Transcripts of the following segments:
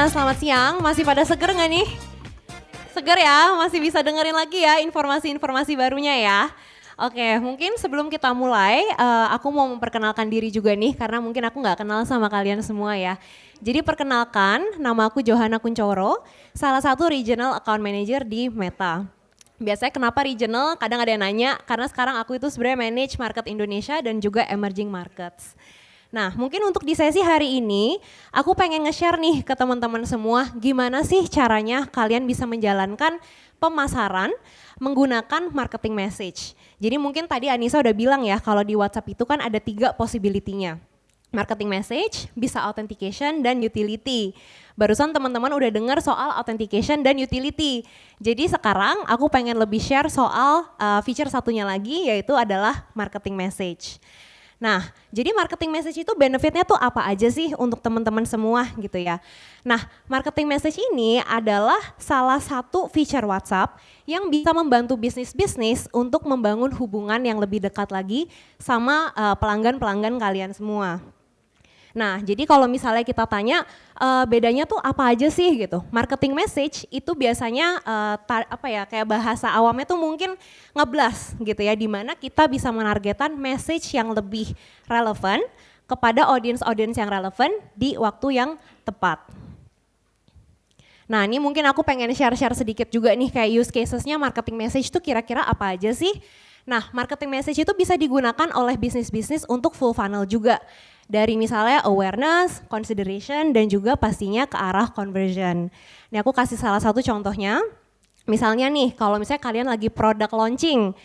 semuanya, selamat siang. Masih pada seger nggak nih? Seger ya, masih bisa dengerin lagi ya informasi-informasi barunya ya. Oke, mungkin sebelum kita mulai, aku mau memperkenalkan diri juga nih, karena mungkin aku nggak kenal sama kalian semua ya. Jadi perkenalkan, nama aku Johanna Kuncoro, salah satu Regional Account Manager di Meta. Biasanya kenapa regional, kadang ada yang nanya, karena sekarang aku itu sebenarnya manage market Indonesia dan juga emerging markets. Nah, mungkin untuk di sesi hari ini, aku pengen nge-share nih ke teman-teman semua, gimana sih caranya kalian bisa menjalankan pemasaran menggunakan marketing message. Jadi mungkin tadi Anissa udah bilang ya, kalau di WhatsApp itu kan ada 3 possibility-nya. Marketing message, bisa authentication, dan utility. Barusan teman-teman udah dengar soal authentication dan utility. Jadi sekarang aku pengen lebih share soal feature satunya lagi, yaitu adalah marketing message. Nah, jadi marketing message itu benefitnya tuh apa aja sih untuk teman-teman semua gitu ya. Nah, marketing message ini adalah salah satu feature WhatsApp yang bisa membantu bisnis-bisnis untuk membangun hubungan yang lebih dekat lagi sama pelanggan-pelanggan kalian semua. Nah, jadi kalau misalnya kita tanya bedanya tuh apa aja sih gitu. Marketing message itu biasanya kayak bahasa awamnya tuh mungkin ngeblas gitu ya, di mana kita bisa menargetkan message yang lebih relevan kepada audience-audience yang relevan di waktu yang tepat. Nah, ini mungkin aku pengen share-share sedikit juga nih kayak use cases-nya marketing message tuh kira-kira apa aja sih. Nah, marketing message itu bisa digunakan oleh bisnis-bisnis untuk full funnel juga. Dari misalnya awareness, consideration, dan juga pastinya ke arah conversion. Ini aku kasih salah satu contohnya. Misalnya nih, kalau misalnya kalian lagi product launching,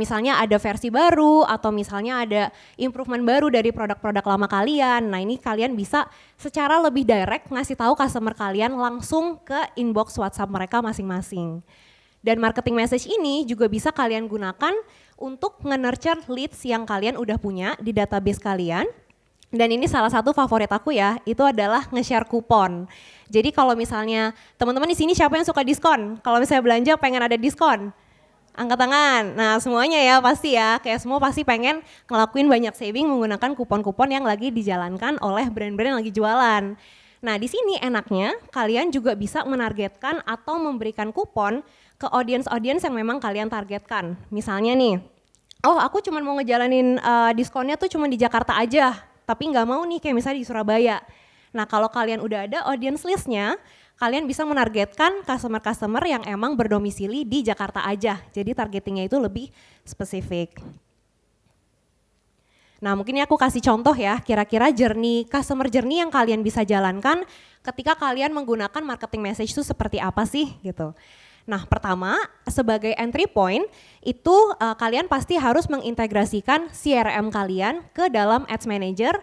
misalnya ada versi baru atau misalnya ada improvement baru dari produk-produk lama kalian. Nah, ini kalian bisa secara lebih direct ngasih tahu customer kalian langsung ke inbox WhatsApp mereka masing-masing. Dan marketing message ini juga bisa kalian gunakan untuk nge-nurture leads yang kalian udah punya di database kalian. Dan ini salah satu favorit aku ya, itu adalah nge-share kupon. Jadi kalau misalnya teman-teman di sini siapa yang suka diskon? Kalau misalnya belanja pengen ada diskon? Angkat tangan. Nah, semuanya ya pasti ya, kayak semua pasti pengen ngelakuin banyak saving menggunakan kupon-kupon yang lagi dijalankan oleh brand-brand yang lagi jualan. Nah, di sini enaknya kalian juga bisa menargetkan atau memberikan kupon ke audience-audience yang memang kalian targetkan. Misalnya nih, oh aku cuma mau ngejalanin diskonnya tuh cuma di Jakarta aja, tapi nggak mau nih kayak misalnya di Surabaya. Nah, kalau kalian udah ada audience list-nya, kalian bisa menargetkan customer-customer yang emang berdomisili di Jakarta aja. Jadi targetingnya itu lebih spesifik. Nah, mungkin aku kasih contoh ya, kira-kira customer journey yang kalian bisa jalankan ketika kalian menggunakan marketing message itu seperti apa sih gitu. Nah, pertama sebagai entry point itu kalian pasti harus mengintegrasikan CRM kalian ke dalam Ads Manager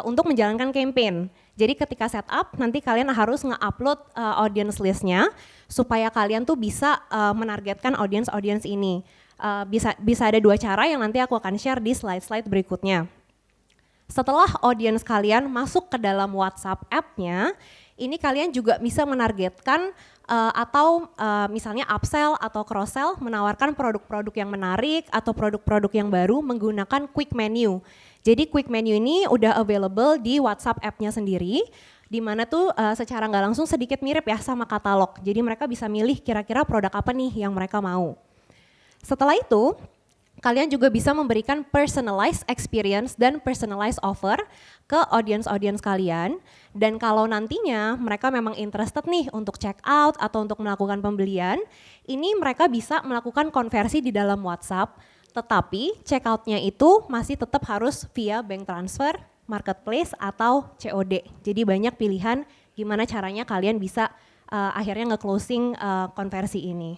untuk menjalankan campaign. Jadi ketika setup nanti kalian harus nge-upload audience list-nya supaya kalian tuh bisa menargetkan audience ini. Bisa ada 2 cara yang nanti aku akan share di slide-slide berikutnya. Setelah audience kalian masuk ke dalam WhatsApp app-nya, ini kalian juga bisa menargetkan atau misalnya upsell atau cross-sell, menawarkan produk-produk yang menarik atau produk-produk yang baru menggunakan quick menu. Jadi quick menu ini udah available di WhatsApp app-nya sendiri, di mana tuh secara nggak langsung sedikit mirip ya sama katalog. Jadi mereka bisa milih kira-kira produk apa nih yang mereka mau. Setelah itu, kalian juga bisa memberikan personalized experience dan personalized offer ke audience kalian. Dan kalau nantinya mereka memang interested nih untuk check out atau untuk melakukan pembelian, ini mereka bisa melakukan konversi di dalam WhatsApp, tetapi check out-nya itu masih tetap harus via bank transfer, marketplace atau COD. Jadi banyak pilihan gimana caranya kalian bisa akhirnya nge-closing konversi ini.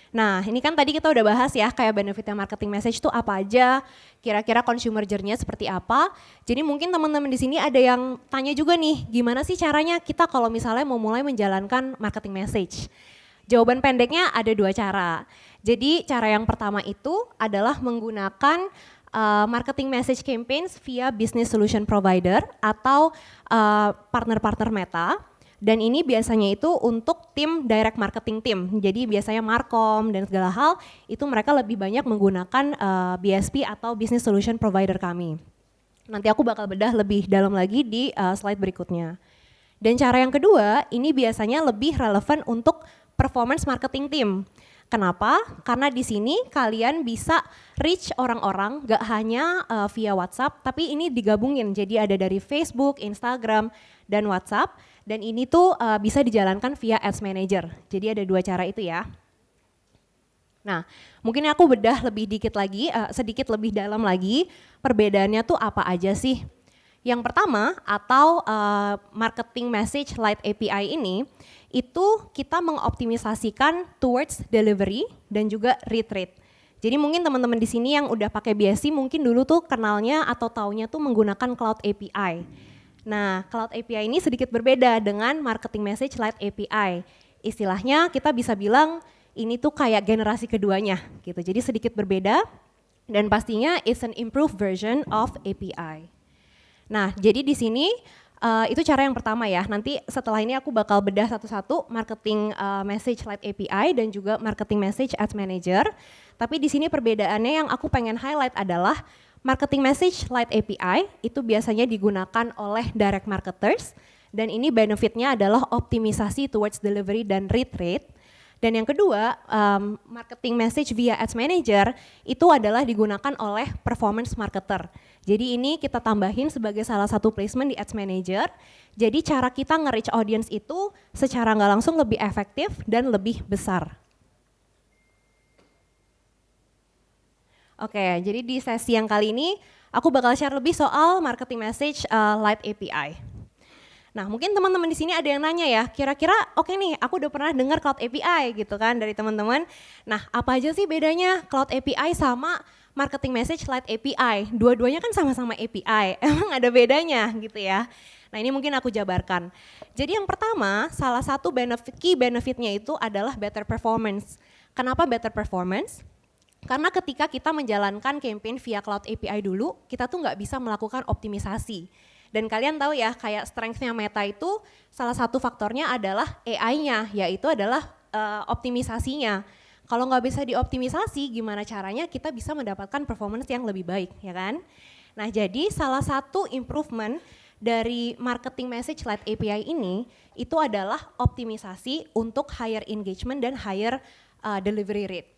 Nah, ini kan tadi kita udah bahas ya kayak benefitnya marketing message itu apa aja, kira-kira consumer journey-nya seperti apa. Jadi mungkin teman-teman di sini ada yang tanya juga nih, gimana sih caranya kita kalau misalnya mau mulai menjalankan marketing message? Jawaban pendeknya ada 2 cara. Jadi cara yang pertama itu adalah menggunakan marketing message campaigns via business solution provider atau partner-partner Meta. Dan ini biasanya itu untuk tim direct marketing team. Jadi biasanya Markom dan segala hal itu mereka lebih banyak menggunakan BSP atau business solution provider kami. Nanti aku bakal bedah lebih dalam lagi di slide berikutnya. Dan cara yang kedua, ini biasanya lebih relevan untuk performance marketing team. Kenapa? Karena di sini kalian bisa reach orang-orang gak hanya via WhatsApp, tapi ini digabungin. Jadi ada dari Facebook, Instagram, dan WhatsApp. Dan ini tuh bisa dijalankan via Ads Manager. Jadi ada 2 cara itu ya. Nah, mungkin aku bedah lebih dikit lagi, sedikit lebih dalam lagi, perbedaannya tuh apa aja sih? Yang pertama, atau Marketing Message Light API ini, itu kita mengoptimisasikan towards delivery dan juga read rate. Jadi mungkin teman-teman di sini yang udah pakai BSC mungkin dulu tuh kenalnya atau taunya tuh menggunakan Cloud API. Nah, Cloud API ini sedikit berbeda dengan Marketing Message Light API. Istilahnya kita bisa bilang ini tuh kayak generasi keduanya gitu. Jadi sedikit berbeda dan pastinya it's an improved version of API. Nah, jadi di sini itu cara yang pertama ya. Nanti setelah ini aku bakal bedah satu-satu Marketing Message Light API dan juga Marketing Message Ads Manager. Tapi di sini perbedaannya yang aku pengen highlight adalah Marketing Message Light API itu biasanya digunakan oleh direct marketers dan ini benefitnya adalah optimisasi towards delivery dan read rate. Dan yang kedua, marketing message via Ads Manager itu adalah digunakan oleh performance marketer. Jadi ini kita tambahin sebagai salah satu placement di Ads Manager. Jadi cara kita nge-reach audience itu secara nggak langsung lebih efektif dan lebih besar. Oke, jadi di sesi yang kali ini aku bakal share lebih soal marketing message Light API. Nah, mungkin teman-teman di sini ada yang nanya ya, kira-kira oke nih, aku udah pernah dengar Cloud API gitu kan dari teman-teman. Nah, apa aja sih bedanya Cloud API sama Marketing Message Light API? Dua-duanya kan sama-sama API, emang ada bedanya gitu ya. Nah, ini mungkin aku jabarkan. Jadi yang pertama, salah satu key benefitnya itu adalah better performance. Kenapa better performance? Karena ketika kita menjalankan campaign via Cloud API dulu, kita tuh nggak bisa melakukan optimisasi. Dan kalian tahu ya, kayak strength-nya Meta itu salah satu faktornya adalah AI-nya, yaitu adalah optimisasinya. Kalau nggak bisa dioptimisasi, gimana caranya kita bisa mendapatkan performance yang lebih baik, ya kan? Nah, jadi salah satu improvement dari Marketing Message Light API ini, itu adalah optimisasi untuk higher engagement dan higher delivery rate.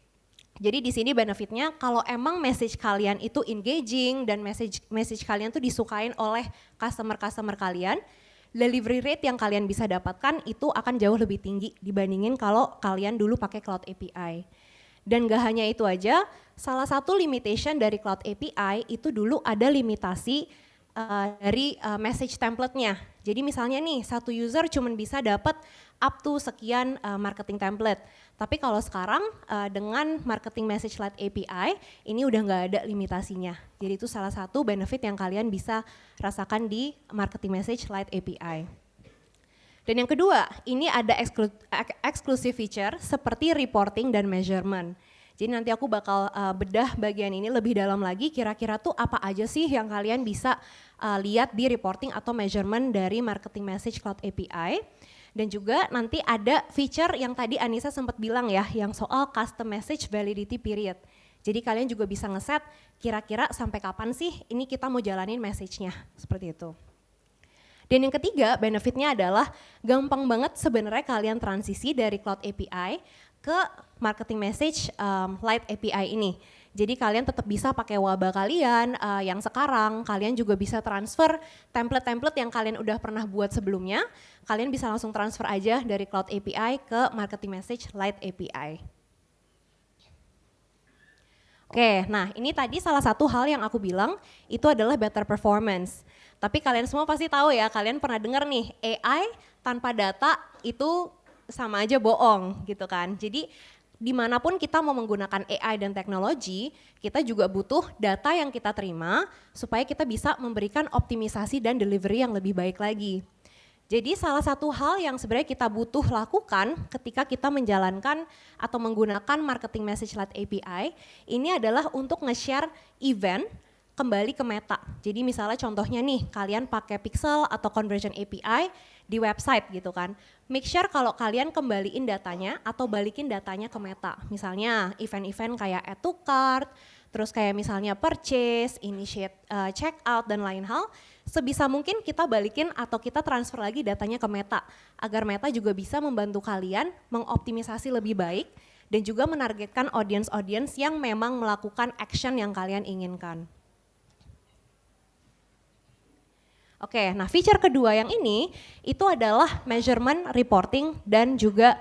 Jadi di sini benefitnya kalau emang message kalian itu engaging dan message kalian tuh disukain oleh customer kalian, delivery rate yang kalian bisa dapatkan itu akan jauh lebih tinggi dibandingin kalau kalian dulu pakai Cloud API. Dan gak hanya itu aja, salah satu limitation dari Cloud API itu dulu ada limitasi dari message template-nya. Jadi misalnya nih, satu user cuma bisa dapat up to sekian marketing template. Tapi kalau sekarang dengan Marketing Message Light API, ini udah nggak ada limitasinya. Jadi itu salah satu benefit yang kalian bisa rasakan di Marketing Message Light API. Dan yang kedua, ini ada exclusive feature seperti reporting dan measurement. Jadi nanti aku bakal bedah bagian ini lebih dalam lagi, kira-kira tuh apa aja sih yang kalian bisa lihat di reporting atau measurement dari Marketing Message Cloud API. Dan juga nanti ada feature yang tadi Anissa sempat bilang ya, yang soal custom message validity period. Jadi kalian juga bisa ngeset kira-kira sampai kapan sih ini kita mau jalanin message-nya, seperti itu. Dan yang ketiga, benefitnya adalah gampang banget sebenarnya kalian transisi dari Cloud API ke Marketing Message Light API ini. Jadi kalian tetap bisa pakai waba kalian yang sekarang, kalian juga bisa transfer template-template yang kalian udah pernah buat sebelumnya, kalian bisa langsung transfer aja dari Cloud API ke Marketing Message Light API. Oke, nah ini tadi salah satu hal yang aku bilang itu adalah better performance. Tapi kalian semua pasti tahu ya, kalian pernah dengar nih AI tanpa data itu sama aja bohong gitu kan. Jadi dimanapun kita mau menggunakan AI dan teknologi, kita juga butuh data yang kita terima supaya kita bisa memberikan optimisasi dan delivery yang lebih baik lagi. Jadi salah satu hal yang sebenarnya kita butuh lakukan ketika kita menjalankan atau menggunakan Marketing Message Light API, ini adalah untuk nge-share event kembali ke Meta. Jadi misalnya contohnya nih, kalian pakai Pixel atau Conversion API di website gitu kan. Make sure kalau kalian kembaliin datanya atau balikin datanya ke Meta. Misalnya event-event kayak add to cart, terus kayak misalnya purchase, initiate checkout dan lain hal, sebisa mungkin kita balikin atau kita transfer lagi datanya ke Meta agar Meta juga bisa membantu kalian mengoptimisasi lebih baik dan juga menargetkan audience yang memang melakukan action yang kalian inginkan. Oke, nah feature kedua yang ini itu adalah measurement, reporting, dan juga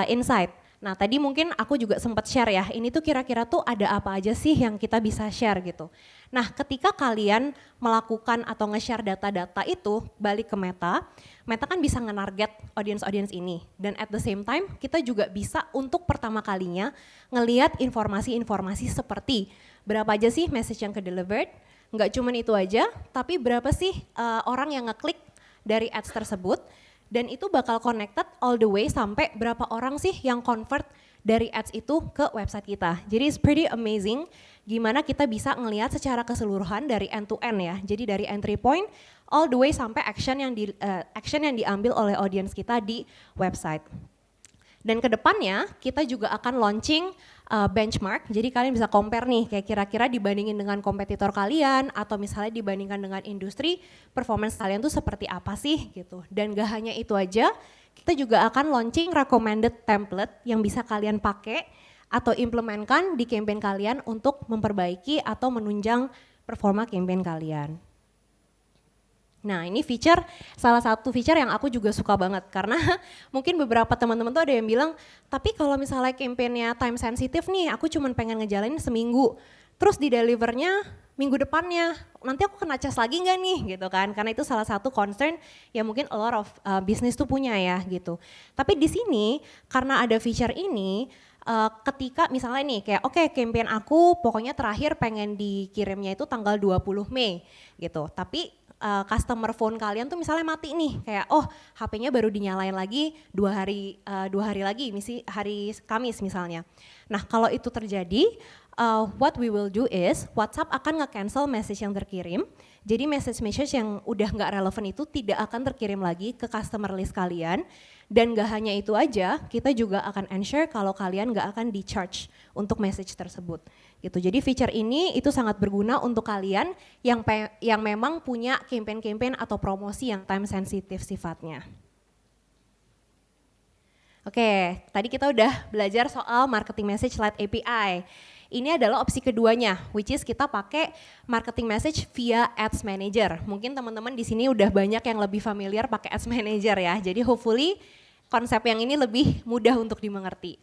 insight. Nah tadi mungkin aku juga sempat share ya, ini tuh kira-kira tuh ada apa aja sih yang kita bisa share gitu. Nah ketika kalian melakukan atau nge-share data-data itu balik ke Meta, Meta kan bisa nge-target audience ini. Dan at the same time kita juga bisa untuk pertama kalinya ngelihat informasi-informasi seperti berapa aja sih message yang ke-delivered, nggak cuma itu aja, tapi berapa sih orang yang ngeklik dari ads tersebut, dan itu bakal connected all the way sampai berapa orang sih yang convert dari ads itu ke website kita. Jadi it's pretty amazing gimana kita bisa ngelihat secara keseluruhan dari end to end ya. Jadi dari entry point all the way sampai action yang diambil oleh audience kita di website. Dan kedepannya kita juga akan launching benchmark, jadi kalian bisa compare nih kayak kira-kira dibandingin dengan kompetitor kalian atau misalnya dibandingkan dengan industri, performance kalian tuh seperti apa sih gitu. Dan gak hanya itu aja, kita juga akan launching recommended template yang bisa kalian pakai atau implementkan di campaign kalian untuk memperbaiki atau menunjang performa campaign kalian. Nah ini salah satu feature yang aku juga suka banget karena mungkin beberapa teman-teman tuh ada yang bilang, tapi kalau misalnya campaignnya time sensitive nih, aku cuma pengen ngejalanin seminggu, terus di delivernya minggu depannya, nanti aku kena cas lagi nggak nih gitu kan, karena itu salah satu concern yang mungkin a lot of business tuh punya ya gitu. Tapi di sini karena ada feature ini, ketika misalnya nih kayak oke, campaign aku pokoknya terakhir pengen dikirimnya itu tanggal 20 Mei gitu, tapi customer phone kalian tuh misalnya mati nih, kayak oh HP-nya baru dinyalain lagi 2 hari lagi, hari Kamis misalnya. Nah kalau itu terjadi, what we will do is WhatsApp akan nge-cancel message yang terkirim. Jadi message yang udah nggak relevan itu tidak akan terkirim lagi ke customer list kalian. Dan gak hanya itu aja, kita juga akan ensure kalau kalian gak akan di-charge untuk message tersebut. Gitu. Jadi feature ini itu sangat berguna untuk kalian yang memang punya campaign-campaign atau promosi yang time sensitive sifatnya. Oke, tadi kita udah belajar soal marketing message led API. Ini adalah opsi keduanya, which is kita pakai marketing message via Ads Manager. Mungkin teman-teman di sini udah banyak yang lebih familiar pakai Ads Manager ya. Jadi hopefully konsep yang ini lebih mudah untuk dimengerti.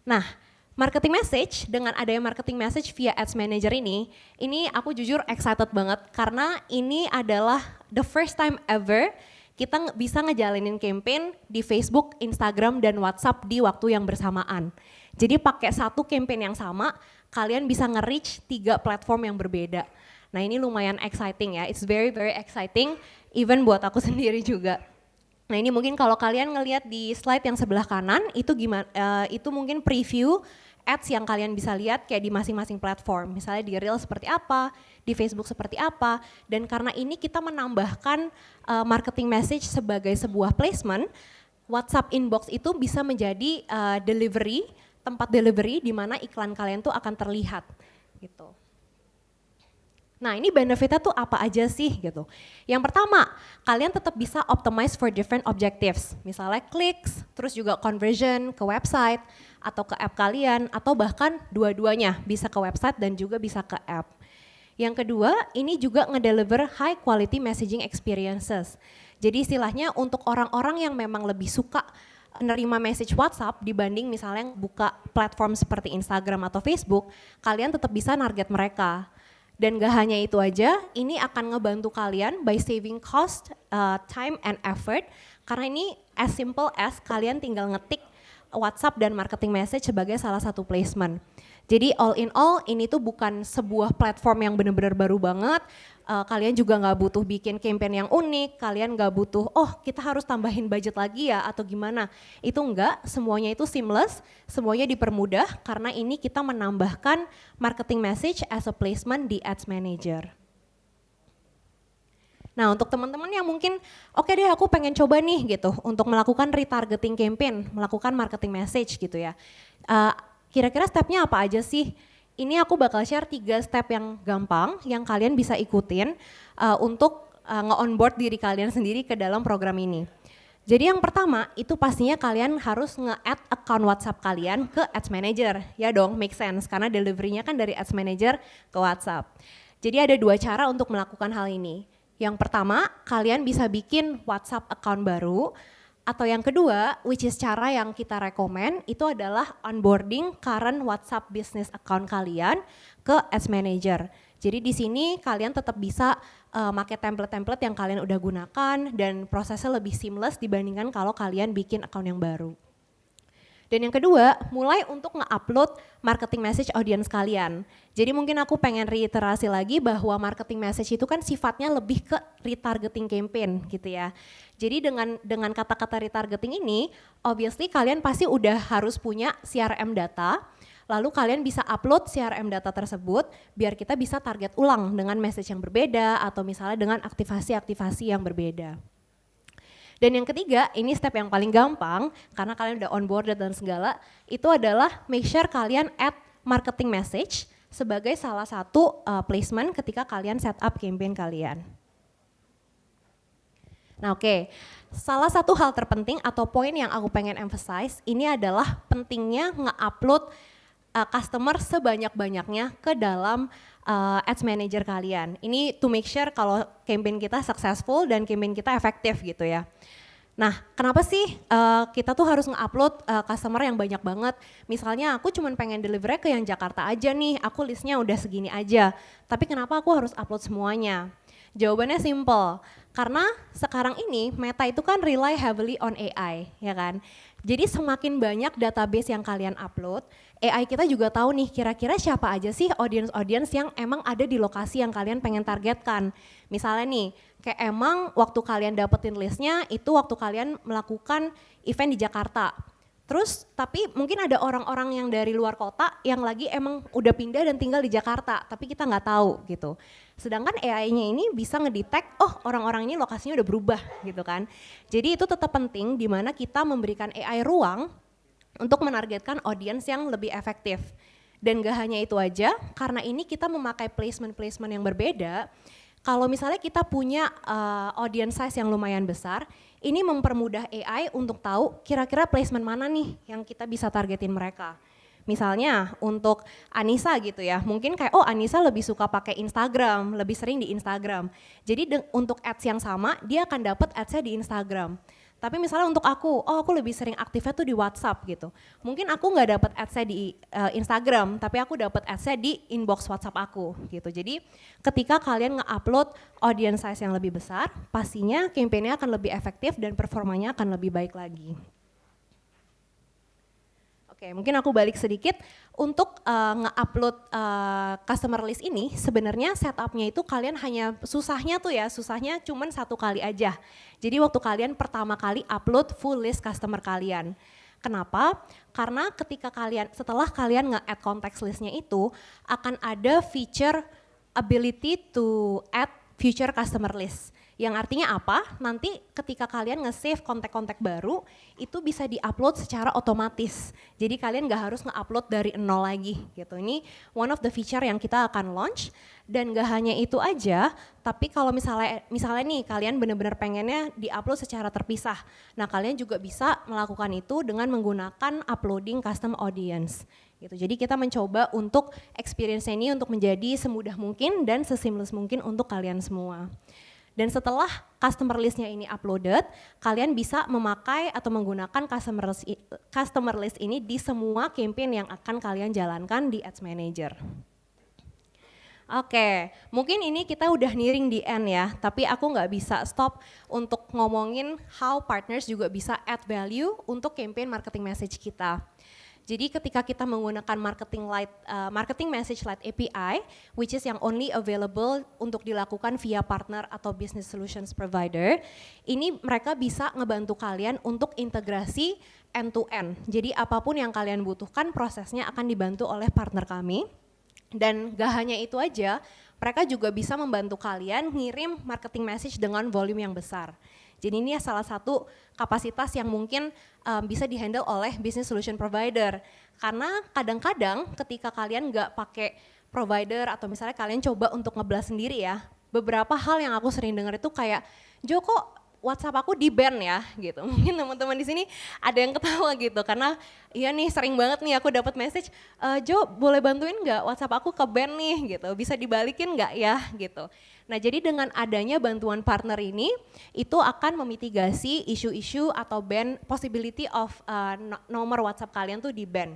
Nah, marketing message dengan adanya marketing message via Ads Manager ini aku jujur excited banget karena ini adalah the first time ever kita bisa ngejalanin campaign di Facebook, Instagram, dan WhatsApp di waktu yang bersamaan. Jadi pakai satu campaign yang sama, kalian bisa nge-reach 3 platform yang berbeda. Nah ini lumayan exciting ya, it's very very exciting, even buat aku sendiri juga. Nah ini mungkin kalau kalian ngelihat di slide yang sebelah kanan, itu itu mungkin preview ads yang kalian bisa lihat kayak di masing-masing platform. Misalnya di Reel seperti apa, di Facebook seperti apa, dan karena ini kita menambahkan marketing message sebagai sebuah placement, WhatsApp inbox itu bisa menjadi tempat delivery di mana iklan kalian tuh akan terlihat gitu. Nah ini benefitnya tuh apa aja sih gitu. Yang pertama, kalian tetap bisa optimize for different objectives. Misalnya clicks, terus juga conversion ke website atau ke app kalian, atau bahkan dua-duanya bisa ke website dan juga bisa ke app. Yang kedua, ini juga ngedeliver high quality messaging experiences. Jadi istilahnya untuk orang-orang yang memang lebih suka nerima message WhatsApp dibanding misalnya buka platform seperti Instagram atau Facebook, kalian tetap bisa target mereka. Dan gak hanya itu aja, ini akan ngebantu kalian by saving cost, time and effort, karena ini as simple as kalian tinggal ngetik WhatsApp dan marketing message sebagai salah satu placement. Jadi all in all ini tuh bukan sebuah platform yang benar-benar baru banget. Kalian juga nggak butuh bikin campaign yang unik, kalian nggak butuh oh kita harus tambahin budget lagi ya atau gimana. Itu enggak, semuanya itu seamless, semuanya dipermudah karena ini kita menambahkan marketing message as a placement di Ads Manager. Nah untuk teman-teman yang mungkin oke deh aku pengen coba nih gitu untuk melakukan retargeting campaign, melakukan marketing message gitu ya. Kira-kira stepnya apa aja sih? ini aku bakal share 3 step yang gampang yang kalian bisa ikutin untuk nge-onboard diri kalian sendiri ke dalam program ini. Jadi yang pertama itu pastinya kalian harus nge-add account WhatsApp kalian ke Ads Manager. Ya dong, make sense karena delivery-nya kan dari Ads Manager ke WhatsApp. Jadi ada 2 cara untuk melakukan hal ini. Yang pertama, kalian bisa bikin WhatsApp account baru. Atau yang kedua, which is cara yang kita rekomen, itu adalah onboarding current WhatsApp business account kalian ke Ads Manager. Jadi di sini kalian tetap bisa pakai template-template yang kalian udah gunakan dan prosesnya lebih seamless dibandingkan kalau kalian bikin account yang baru. Dan yang kedua, mulai untuk nge-upload marketing message audience kalian. Jadi mungkin aku pengen reiterasi lagi bahwa marketing message itu kan sifatnya lebih ke retargeting campaign gitu ya. Jadi dengan kata-kata retargeting ini, obviously kalian pasti udah harus punya CRM data, lalu kalian bisa upload CRM data tersebut biar kita bisa target ulang dengan message yang berbeda atau misalnya dengan aktivasi-aktivasi yang berbeda. Dan yang ketiga, ini step yang paling gampang karena kalian udah onboarded dan segala, itu adalah make sure kalian add marketing message sebagai salah satu placement ketika kalian set up campaign kalian. Nah oke, salah satu hal terpenting atau poin yang aku pengen emphasize ini adalah pentingnya nge-upload customer sebanyak-banyaknya ke dalam Ads Manager kalian. Ini to make sure kalau campaign kita successful dan campaign kita efektif gitu ya. Nah, kenapa sih kita tuh harus nge-upload customer yang banyak banget? Misalnya aku cuma pengen deliver ke yang Jakarta aja nih, aku listnya udah segini aja. Tapi kenapa aku harus upload semuanya? Jawabannya simple, karena sekarang ini Meta itu kan rely heavily on AI, ya kan? Jadi semakin banyak database yang kalian upload, AI kita juga tahu nih kira-kira siapa aja sih audience yang emang ada di lokasi yang kalian pengen targetkan. Misalnya nih, kayak emang waktu kalian dapetin listnya itu waktu kalian melakukan event di Jakarta. Terus tapi mungkin ada orang-orang yang dari luar kota yang lagi emang udah pindah dan tinggal di Jakarta, tapi kita nggak tahu gitu. Sedangkan AI-nya ini bisa ngedetect, oh orang-orang ini lokasinya udah berubah gitu kan. Jadi itu tetap penting di mana kita memberikan AI ruang untuk menargetkan audience yang lebih efektif. Dan gak hanya itu aja, karena ini kita memakai placement-placement yang berbeda, kalau misalnya kita punya audience size yang lumayan besar, ini mempermudah AI untuk tahu kira-kira placement mana nih yang kita bisa targetin mereka. Misalnya untuk Anissa gitu ya, mungkin kayak oh Anissa lebih suka pakai Instagram, lebih sering di Instagram. Jadi untuk ads yang sama, dia akan dapat ads-nya di Instagram. Tapi misalnya untuk aku, oh aku lebih sering aktifnya tuh di WhatsApp gitu. Mungkin aku nggak dapat ads-nya di Instagram, tapi aku dapat ads-nya di inbox WhatsApp aku gitu. Jadi ketika kalian nge-upload audience size yang lebih besar, pastinya campaign-nya akan lebih efektif dan performanya akan lebih baik lagi. Oke, mungkin aku balik sedikit untuk nge-upload customer list ini sebenarnya setupnya itu kalian hanya susahnya cuman 1 kali aja. Jadi waktu kalian pertama kali upload full list customer kalian. Kenapa? Karena setelah kalian nge-add context listnya itu akan ada feature ability to add future customer list. Yang artinya apa? Nanti ketika kalian nge-save kontak-kontak baru, itu bisa di-upload secara otomatis. Jadi kalian nggak harus nge-upload dari nol lagi gitu. Ini one of the feature yang kita akan launch. Dan gak hanya itu aja, tapi kalau misalnya nih kalian benar-benar pengennya di-upload secara terpisah. Nah kalian juga bisa melakukan itu dengan menggunakan uploading custom audience. Gitu. Jadi kita mencoba untuk experience ini untuk menjadi semudah mungkin dan seseamless mungkin untuk kalian semua. Dan setelah customer list-nya ini uploaded, kalian bisa memakai atau menggunakan customer list ini di semua campaign yang akan kalian jalankan di Ads Manager. Oke, mungkin ini kita udah nearing di end ya, tapi aku nggak bisa stop untuk ngomongin how partners juga bisa add value untuk campaign marketing message kita. Jadi ketika kita menggunakan marketing message light API, which is yang only available untuk dilakukan via partner atau business solutions provider, ini mereka bisa ngebantu kalian untuk integrasi end to end. Jadi apapun yang kalian butuhkan prosesnya akan dibantu oleh partner kami. Dan gak hanya itu aja, mereka juga bisa membantu kalian ngirim marketing message dengan volume yang besar. Jadi ini salah satu kapasitas yang mungkin bisa dihandle oleh business solution provider. Karena kadang-kadang ketika kalian nggak pakai provider atau misalnya kalian coba untuk ngeblas sendiri ya, beberapa hal yang aku sering dengar itu kayak, Jo kok WhatsApp aku di ban ya gitu. Mungkin teman-teman di sini ada yang ketawa gitu karena iya nih sering banget nih aku dapat message, Jo boleh bantuin nggak WhatsApp aku ke ban nih gitu, bisa dibalikin nggak ya gitu. Nah jadi dengan adanya bantuan partner ini itu akan memitigasi isu-isu atau ban possibility of nomor WhatsApp kalian tuh di ban.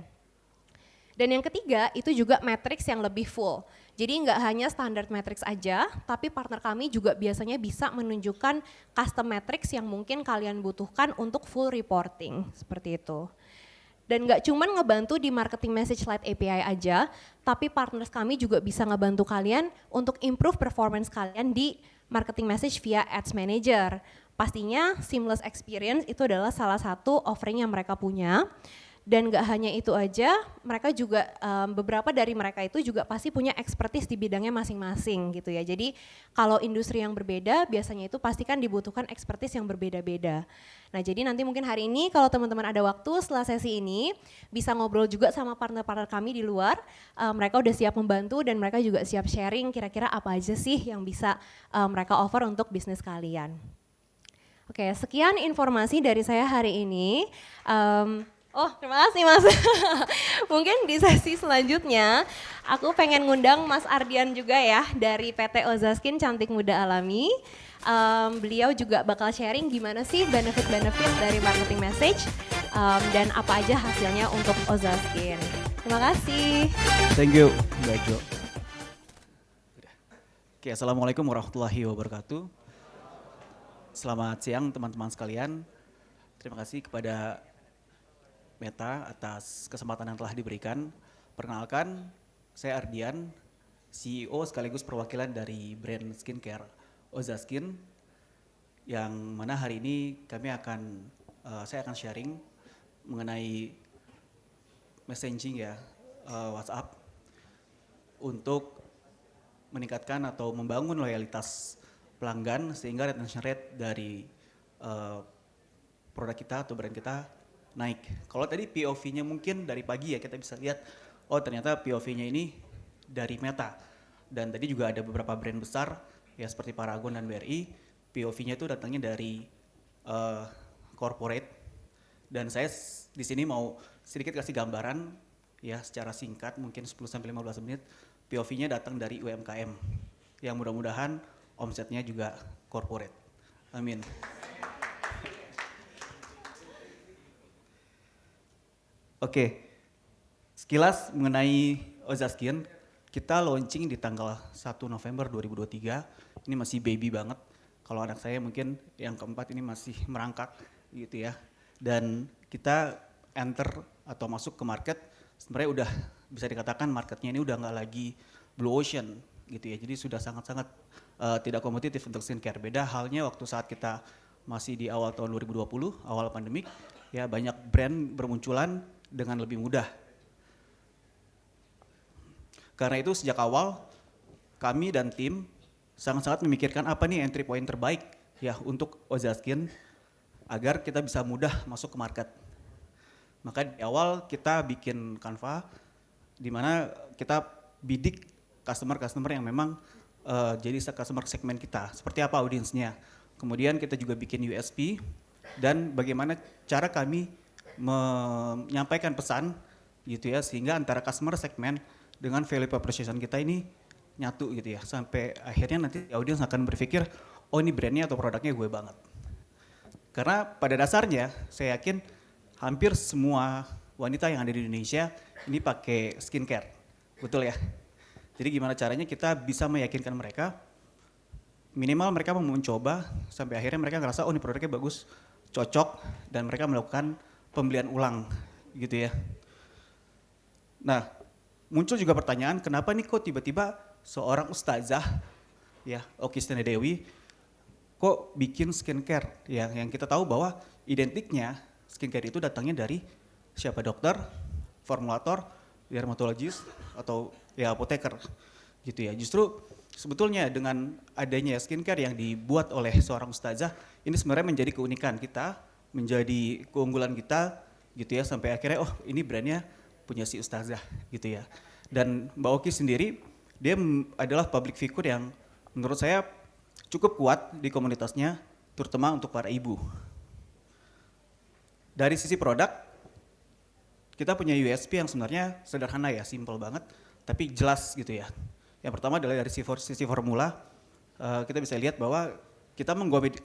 Dan yang ketiga itu juga matrix yang lebih full. Jadi nggak hanya standar matrix aja, tapi partner kami juga biasanya bisa menunjukkan custom matrix yang mungkin kalian butuhkan untuk full reporting, seperti itu. Dan nggak cuman ngebantu di marketing message light API aja, tapi partners kami juga bisa ngebantu kalian untuk improve performance kalian di marketing message via Ads Manager. Pastinya seamless experience itu adalah salah satu offering yang mereka punya. Dan gak hanya itu aja, mereka juga beberapa dari mereka itu juga pasti punya expertise di bidangnya masing-masing gitu ya. Jadi kalau industri yang berbeda biasanya itu pasti kan dibutuhkan expertise yang berbeda-beda. Nah jadi nanti mungkin hari ini kalau teman-teman ada waktu setelah sesi ini bisa ngobrol juga sama partner-partner kami di luar. Mereka udah siap membantu dan mereka juga siap sharing kira-kira apa aja sih yang bisa mereka offer untuk bisnis kalian. Oke, sekian informasi dari saya hari ini. Oh terima kasih Mas. Mungkin di sesi selanjutnya aku pengen ngundang Mas Ardian juga ya dari PT Ozaskin Cantik Muda Alami. Beliau juga bakal sharing gimana sih benefit-benefit dari marketing message dan apa aja hasilnya untuk Ozaskin. Terima kasih. Thank you Mbak Jo. Oke, Assalamualaikum warahmatullahi wabarakatuh. Selamat siang teman-teman sekalian. Terima kasih kepada Meta atas kesempatan yang telah diberikan. Perkenalkan, saya Ardian, CEO sekaligus perwakilan dari brand skincare Ozaskin, yang mana hari ini saya akan sharing mengenai messaging ya, WhatsApp untuk meningkatkan atau membangun loyalitas pelanggan sehingga retention rate dari produk kita atau brand kita naik. Kalau tadi POV-nya mungkin dari pagi ya kita bisa lihat, oh ternyata POV-nya ini dari Meta. Dan tadi juga ada beberapa brand besar ya seperti Paragon dan BRI, POV-nya itu datangnya dari corporate. Dan saya di sini mau sedikit kasih gambaran ya secara singkat mungkin 10-15 menit, POV-nya datang dari UMKM yang mudah-mudahan omsetnya juga corporate. Amin. Oke, sekilas mengenai Ozaskin, kita launching di tanggal 1 November 2023, ini masih baby banget. Kalau anak saya mungkin yang keempat ini masih merangkak gitu ya. Dan kita enter atau masuk ke market, sebenarnya udah bisa dikatakan marketnya ini udah nggak lagi blue ocean gitu ya. Jadi sudah sangat-sangat tidak kompetitif untuk skincare. Beda halnya waktu saat kita masih di awal tahun 2020, awal pandemik, ya banyak brand bermunculan dengan lebih mudah. Karena itu sejak awal kami dan tim sangat-sangat memikirkan apa nih entry point terbaik ya untuk Ozaskin agar kita bisa mudah masuk ke market. Maka di awal kita bikin Canva di mana kita bidik customer-customer yang memang jadi customer segmen kita. Seperti apa audiensnya. Kemudian kita juga bikin USP dan bagaimana cara kami menyampaikan pesan gitu ya sehingga antara customer segmen dengan value proposition kita ini nyatu gitu ya sampai akhirnya nanti audiens akan berpikir oh ini brandnya atau produknya gue banget. Karena pada dasarnya saya yakin hampir semua wanita yang ada di Indonesia ini pakai skincare, betul ya? Jadi gimana caranya kita bisa meyakinkan mereka, minimal mereka mau mencoba sampai akhirnya mereka ngerasa oh ini produknya bagus, cocok dan mereka melakukan pembelian ulang gitu ya. Nah muncul juga pertanyaan kenapa nih kok tiba-tiba seorang ustazah ya Oki Stena Dewi kok bikin skincare ya, yang kita tahu bahwa identiknya skincare itu datangnya dari siapa, dokter, formulator, dermatologis atau ya apoteker gitu ya. Justru sebetulnya dengan adanya skincare yang dibuat oleh seorang ustazah, ini sebenarnya menjadi keunikan kita, menjadi keunggulan kita gitu ya, sampai akhirnya oh ini brandnya punya si ustazah gitu ya. Dan Mbak Oki sendiri, dia adalah public figure yang menurut saya cukup kuat di komunitasnya, terutama untuk para ibu. Dari sisi produk, kita punya USP yang sebenarnya sederhana ya, simple banget, tapi jelas gitu ya. Yang pertama adalah dari sisi formula, kita bisa lihat bahwa kita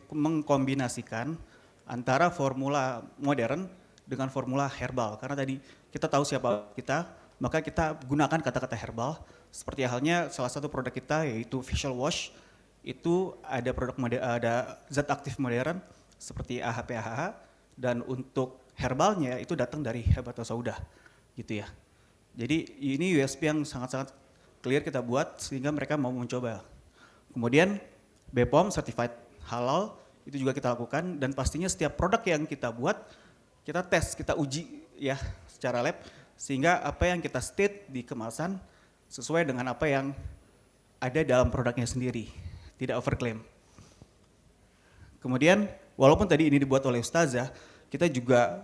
mengkombinasikan antara formula modern dengan formula herbal. Karena tadi kita tahu siapa kita, maka kita gunakan kata-kata herbal. Seperti halnya salah satu produk kita yaitu facial wash, itu ada ada zat aktif modern seperti AHA, PAHA, dan untuk herbalnya itu datang dari Habatus Sauda gitu ya. Jadi ini USP yang sangat-sangat clear kita buat sehingga mereka mau mencoba. Kemudian BPOM certified halal itu juga kita lakukan, dan pastinya setiap produk yang kita buat kita tes, kita uji ya secara lab sehingga apa yang kita state di kemasan sesuai dengan apa yang ada dalam produknya sendiri, tidak overclaim. Kemudian walaupun tadi ini dibuat oleh ustazah, kita juga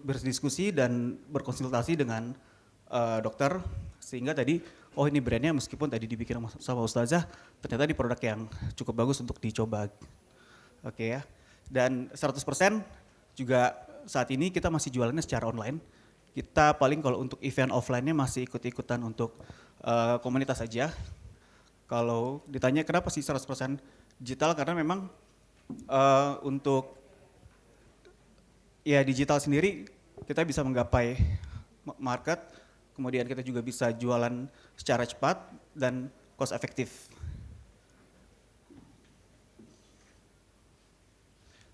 berdiskusi dan berkonsultasi dengan dokter, sehingga tadi oh ini brandnya meskipun tadi dibikin sama ustazah, ternyata di produk yang cukup bagus untuk dicoba. Oke ya. Dan 100% juga saat ini kita masih jualannya secara online. Kita paling kalau untuk event offline-nya masih ikut-ikutan untuk komunitas saja. Kalau ditanya kenapa sih 100% digital, karena memang untuk ya digital sendiri kita bisa menggapai market, kemudian kita juga bisa jualan secara cepat dan cost efektif.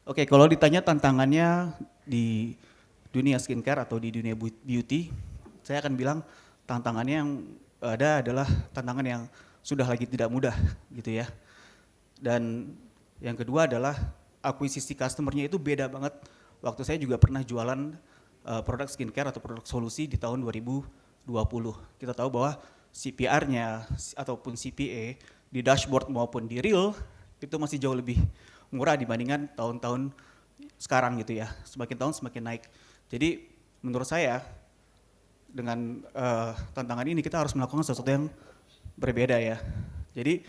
Oke, kalau ditanya tantangannya di dunia skincare atau di dunia beauty, saya akan bilang tantangannya yang ada adalah tantangan yang sudah lagi tidak mudah gitu ya. Dan yang kedua adalah akuisisi customer-nya itu beda banget. Waktu saya juga pernah jualan produk skincare atau produk solusi di tahun 2020. Kita tahu bahwa CPR-nya ataupun CPA di dashboard maupun di reel itu masih jauh lebih murah dibandingkan tahun-tahun sekarang gitu ya. Semakin tahun semakin naik. Jadi menurut saya dengan tantangan ini kita harus melakukan sesuatu yang berbeda ya. Jadi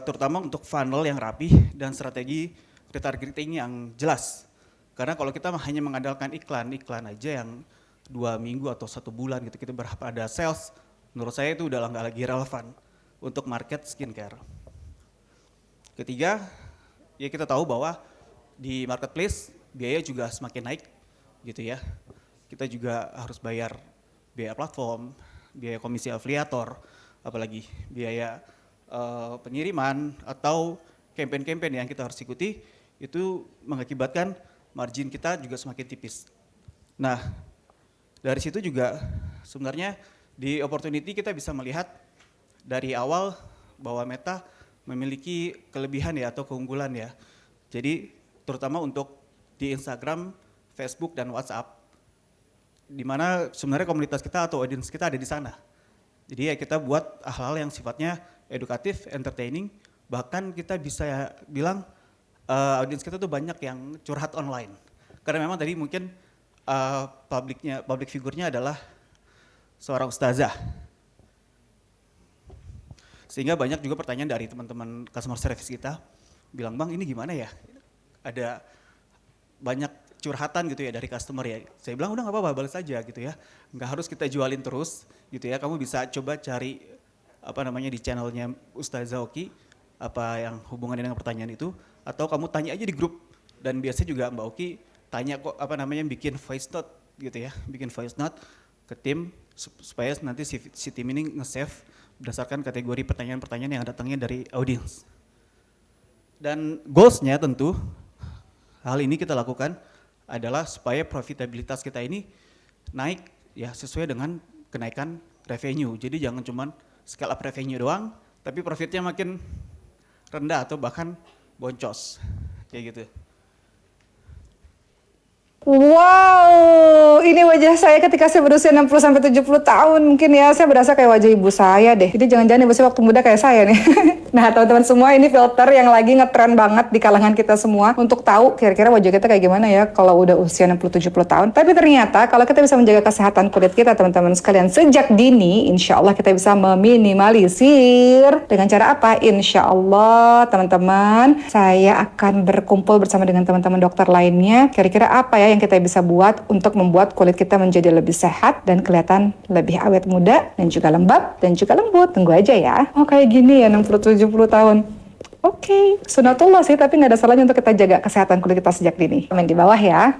terutama untuk funnel yang rapi dan strategi retargeting yang jelas. Karena kalau kita hanya mengandalkan iklan aja yang 2 minggu atau 1 bulan gitu, kita berharap ada sales, menurut saya itu udah nggak lagi relevan untuk market skincare. Ketiga, ya kita tahu bahwa di marketplace biaya juga semakin naik gitu ya. Kita juga harus bayar biaya platform, biaya komisi afiliator, apalagi biaya pengiriman atau campaign-campaign yang kita harus ikuti, itu mengakibatkan margin kita juga semakin tipis. Nah, dari situ juga sebenarnya di opportunity kita bisa melihat dari awal bahwa Meta memiliki kelebihan ya atau keunggulan ya. Jadi terutama untuk di Instagram, Facebook, dan WhatsApp, di mana sebenarnya komunitas kita atau audience kita ada di sana. Jadi ya kita buat hal-hal yang sifatnya edukatif, entertaining, bahkan kita bisa bilang audiens kita tuh banyak yang curhat online. Karena memang tadi mungkin public figure-nya adalah seorang ustazah. Sehingga banyak juga pertanyaan dari teman-teman customer service kita, bilang bang ini gimana ya? Ada banyak curhatan gitu ya dari customer ya. Saya bilang udah gak apa-apa, balas aja gitu ya. Nggak harus kita jualin terus gitu ya. Kamu bisa coba cari di channelnya Ustazah Oki, apa yang hubungannya dengan pertanyaan itu, atau kamu tanya aja di grup. Dan biasanya juga Mbak Oki tanya kok bikin voice note gitu ya, bikin voice note ke tim supaya nanti si tim ini nge-save berdasarkan kategori pertanyaan-pertanyaan yang datangnya dari audiens. Dan goals-nya tentu hal ini kita lakukan adalah supaya profitabilitas kita ini naik ya sesuai dengan kenaikan revenue. Jadi jangan cuman scale up revenue doang, tapi profitnya makin rendah atau bahkan boncos kayak gitu. Wow, ini wajah saya ketika saya berusia 60-70 tahun. Mungkin ya saya berasa kayak wajah ibu saya deh. Jadi jangan-jangan ibu saya waktu muda kayak saya nih. Nah teman-teman semua, ini filter yang lagi ngetren banget di kalangan kita semua. Untuk tahu kira-kira wajah kita kayak gimana ya kalau udah usia 60-70 tahun. Tapi ternyata kalau kita bisa menjaga kesehatan kulit kita teman-teman sekalian sejak dini, insya Allah kita bisa meminimalisir. Dengan cara apa? Insya Allah teman-teman, saya akan berkumpul bersama dengan teman-teman dokter lainnya. Kira-kira apa ya yang kita bisa buat untuk membuat kulit kita menjadi lebih sehat dan kelihatan lebih awet muda dan juga lembab dan juga lembut. Tunggu aja ya. Oh kayak gini ya 60-70 tahun. Oke, sunatullah sih, tapi nggak ada salahnya untuk kita jaga kesehatan kulit kita sejak dini. Komen di bawah ya.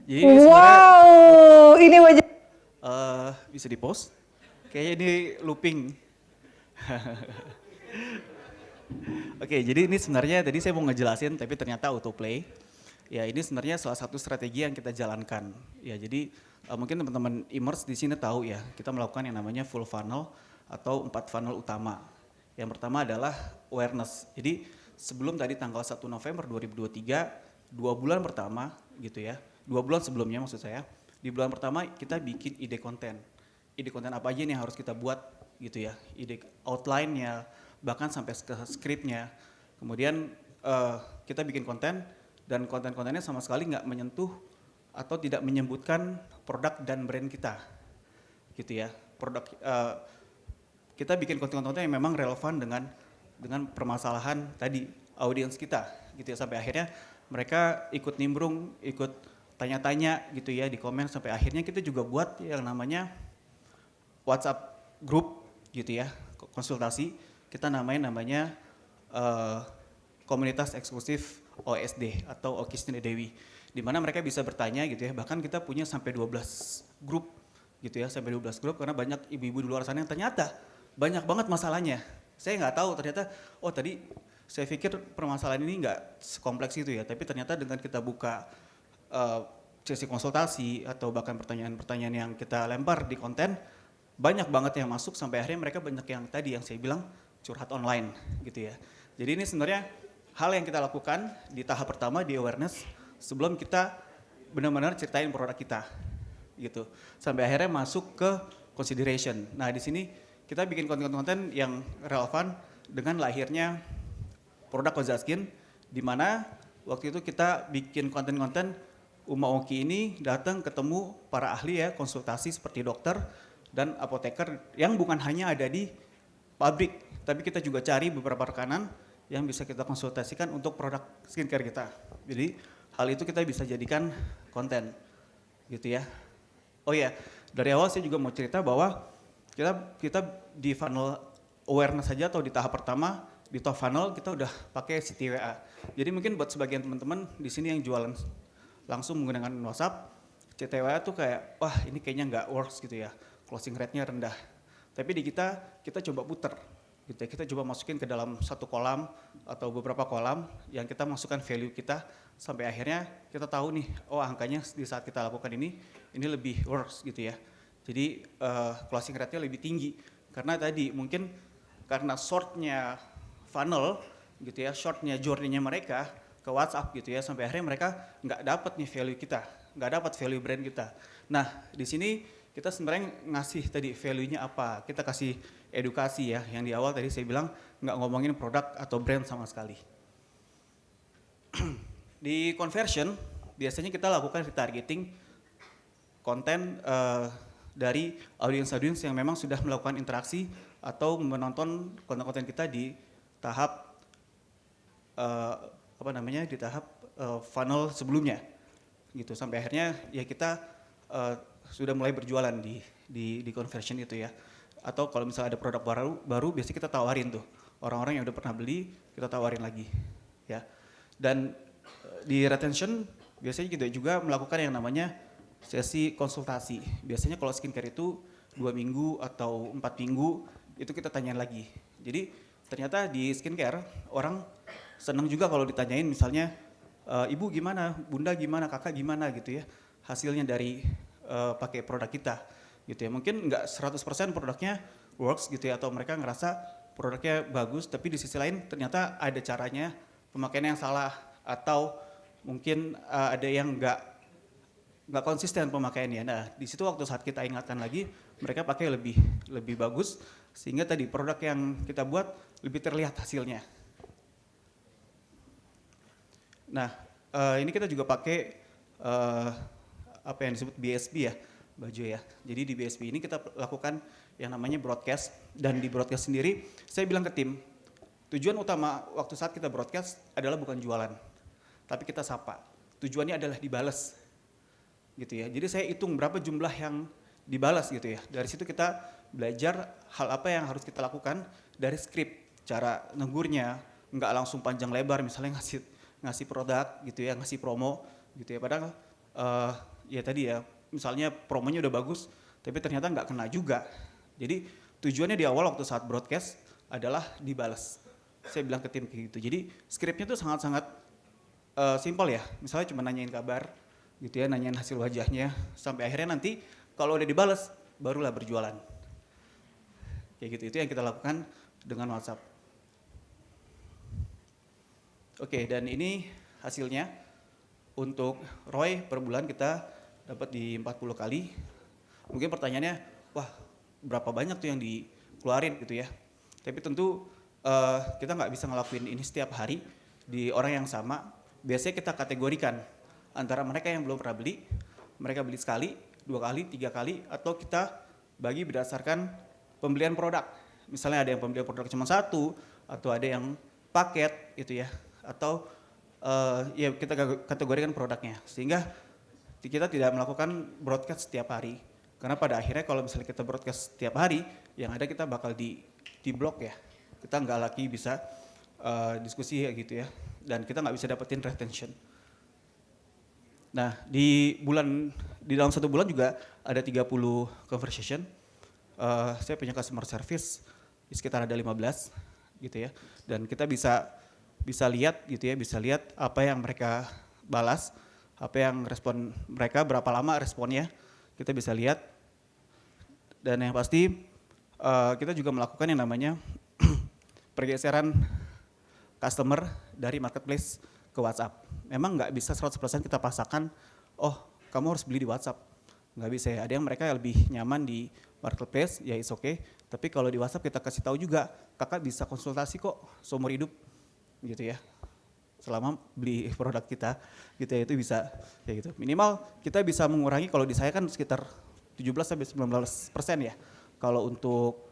Jadi ini sebenarnya Wow, ini wajah. bisa di-post. Kayaknya ini looping. Oke, jadi ini sebenarnya tadi saya mau ngejelasin tapi ternyata autoplay. Ya ini sebenarnya salah satu strategi yang kita jalankan. Ya jadi mungkin teman-teman Immers di sini tahu ya, kita melakukan yang namanya full funnel atau 4 funnel utama. Yang pertama adalah awareness. Jadi sebelum tadi tanggal 1 November 2023, 2 bulan pertama gitu ya, 2 bulan sebelumnya maksud saya, di bulan pertama kita bikin ide konten. Ide konten apa aja nih yang harus kita buat gitu ya, ide outline-nya, bahkan sampai ke skripnya. Kemudian kita bikin konten dan konten-kontennya sama sekali nggak menyentuh atau tidak menyebutkan produk dan brand kita, gitu ya. Kita bikin konten-konten yang memang relevan dengan permasalahan tadi audiens kita, gitu ya. Sampai akhirnya mereka ikut nimbrung, ikut tanya-tanya gitu ya di komen, sampai akhirnya kita juga buat yang namanya WhatsApp group gitu ya, konsultasi. Kita namanya komunitas eksklusif OSD atau Okisne Dewi, di mana mereka bisa bertanya gitu ya. Bahkan kita punya sampai 12 grup gitu ya, sampai 12 grup karena banyak ibu-ibu di luar sana yang ternyata banyak banget masalahnya. Saya nggak tahu ternyata, oh tadi saya pikir permasalahan ini nggak sekompleks itu ya, tapi ternyata dengan kita buka sesi konsultasi atau bahkan pertanyaan-pertanyaan yang kita lempar di konten, banyak banget yang masuk sampai akhirnya mereka banyak yang tadi yang saya bilang curhat online gitu ya. Jadi ini sebenarnya hal yang kita lakukan di tahap pertama di awareness sebelum kita benar-benar ceritain produk kita gitu. Sampai akhirnya masuk ke consideration. Nah di sini kita bikin konten-konten yang relevan dengan lahirnya produk Ozaskin, di mana waktu itu kita bikin konten-konten Uma Oki ini datang ketemu para ahli ya, konsultasi seperti dokter dan apoteker yang bukan hanya ada di pabrik, tapi kita juga cari beberapa rekanan yang bisa kita konsultasikan untuk produk skincare kita. Jadi hal itu kita bisa jadikan konten gitu ya. Oh ya, dari awal saya juga mau cerita bahwa kita di funnel awareness saja atau di tahap pertama di top funnel kita udah pakai CTWA. Jadi mungkin buat sebagian teman-teman di sini yang jualan langsung menggunakan WhatsApp, CTWA tuh kayak wah ini kayaknya nggak works gitu ya, closing rate-nya rendah. Tapi di kita coba puter gitu ya, kita coba masukin ke dalam satu kolam atau beberapa kolam yang kita masukkan value kita sampai akhirnya kita tahu nih, oh angkanya di saat kita lakukan ini lebih works gitu ya. Jadi closing rate-nya lebih tinggi karena tadi mungkin karena short-nya funnel gitu ya, short-nya journey-nya mereka ke WhatsApp gitu ya, sampai akhirnya mereka nggak dapat nih value kita, nggak dapat value brand kita. Nah di sini kita sebenarnya ngasih tadi value-nya apa, kita kasih edukasi ya, yang di awal tadi saya bilang nggak ngomongin produk atau brand sama sekali. Di conversion biasanya kita lakukan retargeting konten dari audiens-audiens yang memang sudah melakukan interaksi atau menonton konten-konten kita di tahap di tahap funnel sebelumnya gitu, sampai akhirnya ya kita sudah mulai berjualan di conversion itu ya. Atau kalau misalnya ada produk baru biasanya kita tawarin tuh orang-orang yang udah pernah beli, kita tawarin lagi ya. Dan di retention biasanya kita juga melakukan yang namanya sesi konsultasi. Biasanya kalau skincare itu 2 minggu atau 4 minggu itu kita tanyain lagi. Jadi ternyata di skincare orang senang juga kalau ditanyain misalnya ibu gimana, bunda gimana, kakak gimana gitu ya, hasilnya dari pakai produk kita gitu ya. Mungkin nggak 100% produknya works gitu ya, atau mereka ngerasa produknya bagus tapi di sisi lain ternyata ada caranya pemakaian yang salah, atau mungkin ada yang nggak konsisten pemakaiannya. Nah, di situ waktu saat kita ingatkan lagi, mereka pakai lebih bagus, sehingga tadi produk yang kita buat lebih terlihat hasilnya. Nah, ini kita juga pakai apa yang disebut BSB ya, Baju ya. Jadi di BSB ini kita lakukan yang namanya broadcast, dan di broadcast sendiri saya bilang ke tim, tujuan utama waktu saat kita broadcast adalah bukan jualan, tapi kita sapa. Tujuannya adalah dibalas, gitu ya. Jadi saya hitung berapa jumlah yang dibalas gitu ya. Dari situ kita belajar hal apa yang harus kita lakukan dari skrip, cara negurnya, nggak langsung panjang lebar, misalnya ngasih produk gitu ya, ngasih promo gitu ya. Padahal ya tadi ya, misalnya promonya udah bagus, tapi ternyata nggak kena juga. Jadi tujuannya di awal waktu saat broadcast adalah dibalas. Saya bilang ke tim kayak gitu. Jadi skripnya tuh sangat-sangat simpel ya. Misalnya cuma nanyain kabar gitu ya, nanyain hasil wajahnya, sampai akhirnya nanti kalau udah dibalas, barulah berjualan. Kayak gitu, itu yang kita lakukan dengan WhatsApp. Oke, dan ini hasilnya. Untuk ROI per bulan kita dapat di 40 kali. Mungkin pertanyaannya, wah berapa banyak tuh yang dikeluarin gitu ya. Tapi tentu kita nggak bisa ngelakuin ini setiap hari di orang yang sama. Biasanya kita kategorikan antara mereka yang belum pernah beli, mereka beli sekali, 2 kali, 3 kali, atau kita bagi berdasarkan pembelian produk. Misalnya ada yang pembelian produk cuma 1, atau ada yang paket gitu ya, atau ya kita kategorikan produknya, sehingga kita tidak melakukan broadcast setiap hari. Karena pada akhirnya kalau misalnya kita broadcast setiap hari, yang ada kita bakal di blok ya. Kita nggak lagi bisa diskusi ya gitu ya, dan kita nggak bisa dapetin retention. Nah di dalam 1 bulan juga ada 30 conversation. Saya punya customer service di sekitar ada 15 gitu ya, dan kita bisa lihat gitu ya, bisa lihat apa yang mereka balas, apa yang respon mereka, berapa lama responnya, kita bisa lihat. Dan yang pasti kita juga melakukan yang namanya pergeseran customer dari marketplace ke WhatsApp. Memang nggak bisa 100% kita pasangkan, oh kamu harus beli di WhatsApp. Nggak bisa ya, ada yang mereka lebih nyaman di marketplace, ya it's okay. Tapi kalau di WhatsApp kita kasih tahu juga, kakak bisa konsultasi kok seumur hidup gitu ya, selama beli produk kita gitu ya, itu bisa ya gitu. Minimal kita bisa mengurangi, kalau di saya kan sekitar 17-19% ya kalau untuk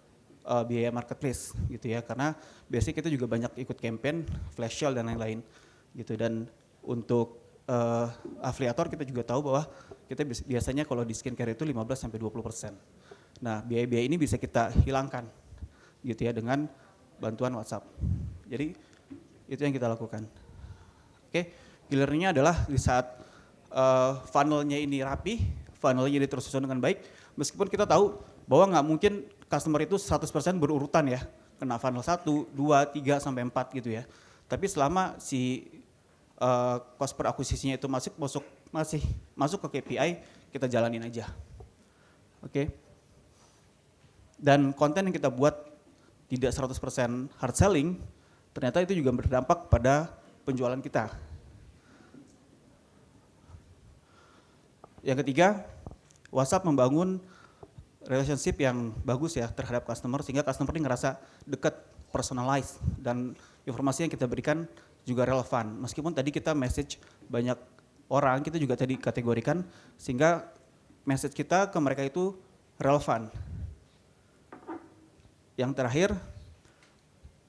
biaya marketplace gitu ya, karena biasanya kita juga banyak ikut campaign, flash sale dan lain-lain gitu. Dan untuk afiliator kita juga tahu bahwa kita biasanya kalau di skincare itu 15-20%. Nah biaya-biaya ini bisa kita hilangkan gitu ya dengan bantuan WhatsApp. Jadi itu yang kita lakukan. Oke, gilirannya adalah di saat funnelnya ini rapi, funnelnya ini tersusun dengan baik, meskipun kita tahu bahwa nggak mungkin customer itu 100% berurutan ya, kena funnel 1, 2, 3, sampai 4 gitu ya. Tapi selama si cost per akuisisinya itu masih masuk ke KPI, kita jalanin aja. Oke. Dan konten yang kita buat tidak 100% hard selling, ternyata itu juga berdampak pada penjualan kita. Yang ketiga, WhatsApp membangun relationship yang bagus ya terhadap customer, sehingga customer ini ngerasa dekat, personalized, dan informasi yang kita berikan juga relevan. Meskipun tadi kita message banyak orang, kita juga tadi kategorikan sehingga message kita ke mereka itu relevan. Yang terakhir,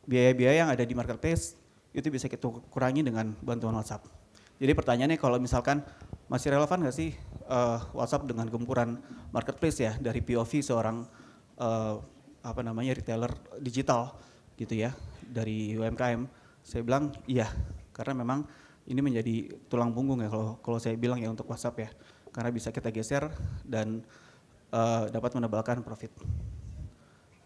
biaya-biaya yang ada di marketplace itu bisa kita kurangi dengan bantuan WhatsApp. Jadi pertanyaannya, kalau misalkan masih relevan nggak sih WhatsApp dengan gempuran marketplace ya dari POV seorang retailer digital gitu ya, dari UMKM? Saya bilang iya, karena memang ini menjadi tulang punggung ya kalau saya bilang ya untuk WhatsApp ya, karena bisa kita geser dan dapat menebalkan profit.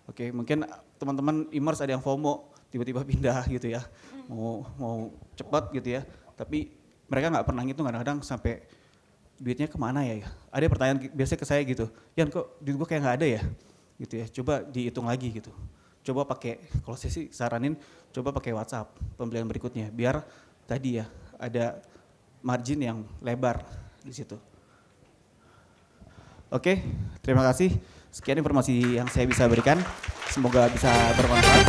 Oke, mungkin teman-teman e-commerce ada yang FOMO, tiba-tiba pindah gitu ya, mau cepat gitu ya, tapi mereka nggak pernah ngitung kadang-kadang sampai duitnya kemana ya. Ada pertanyaan biasanya ke saya gitu, Yan kok duit gue kayak nggak ada ya, gitu ya, coba dihitung lagi gitu. Coba pakai, kalau saya sih saranin coba pakai WhatsApp pembelian berikutnya, biar tadi ya ada margin yang lebar di situ. Oke, terima kasih. Sekian informasi yang saya bisa berikan. Semoga bisa bermanfaat.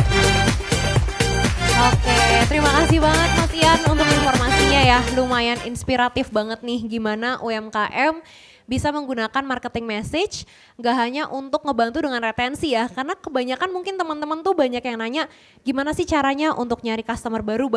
Oke, terima kasih banget Mas Ian untuk informasinya ya. Lumayan inspiratif banget nih gimana UMKM bisa menggunakan marketing message gak hanya untuk ngebantu dengan retensi ya. Karena kebanyakan mungkin teman-teman tuh banyak yang nanya gimana sih caranya untuk nyari customer baru.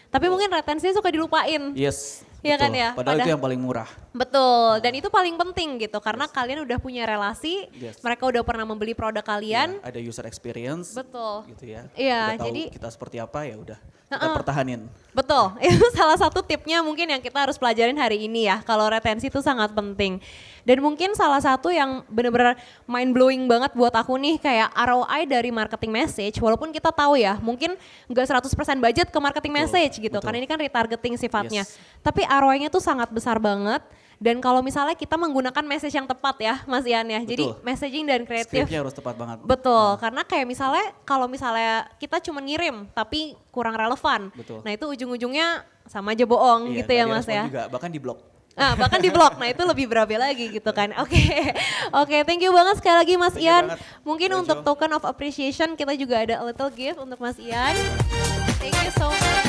Tapi mungkin retensi suka dilupain. Yes, Iya betul. kan ya? Padahal itu yang paling murah. Betul, dan itu paling penting gitu karena kalian udah punya relasi, Yes. mereka udah pernah membeli produk kalian. Ya, ada user experience. Betul. Gitu ya. Iya, Udah tahu jadi kita seperti apa ya udah. Kita pertahanin. betul, itu salah satu tipnya mungkin yang kita harus pelajarin hari ini ya. Kalau retensi itu sangat penting. Dan mungkin salah satu yang benar-benar mind blowing banget buat aku nih kayak ROI dari marketing message. Walaupun kita tahu ya mungkin nggak 100% budget ke marketing message gitu. betul. Karena ini kan retargeting sifatnya. Yes. Tapi ROI-nya tuh sangat besar banget. Dan kalau misalnya kita menggunakan message yang tepat ya Mas Ian ya. Jadi Betul. messaging dan kreatif. Skripnya harus tepat banget. Betul, karena kayak misalnya kalau misalnya kita cuma ngirim tapi kurang relevan. Betul. Nah itu ujung-ujungnya sama aja bohong Iya, gitu ya nggak Mas direspon ya. juga, bahkan di blok. Nah bahkan di blog, nah itu lebih berabe lagi gitu kan. Oke, Oke, thank you banget sekali lagi Mas Thank you Ian. banget. Mungkin Thank untuk you. token of appreciation kita juga ada a little gift untuk Mas Ian. Thank you so much.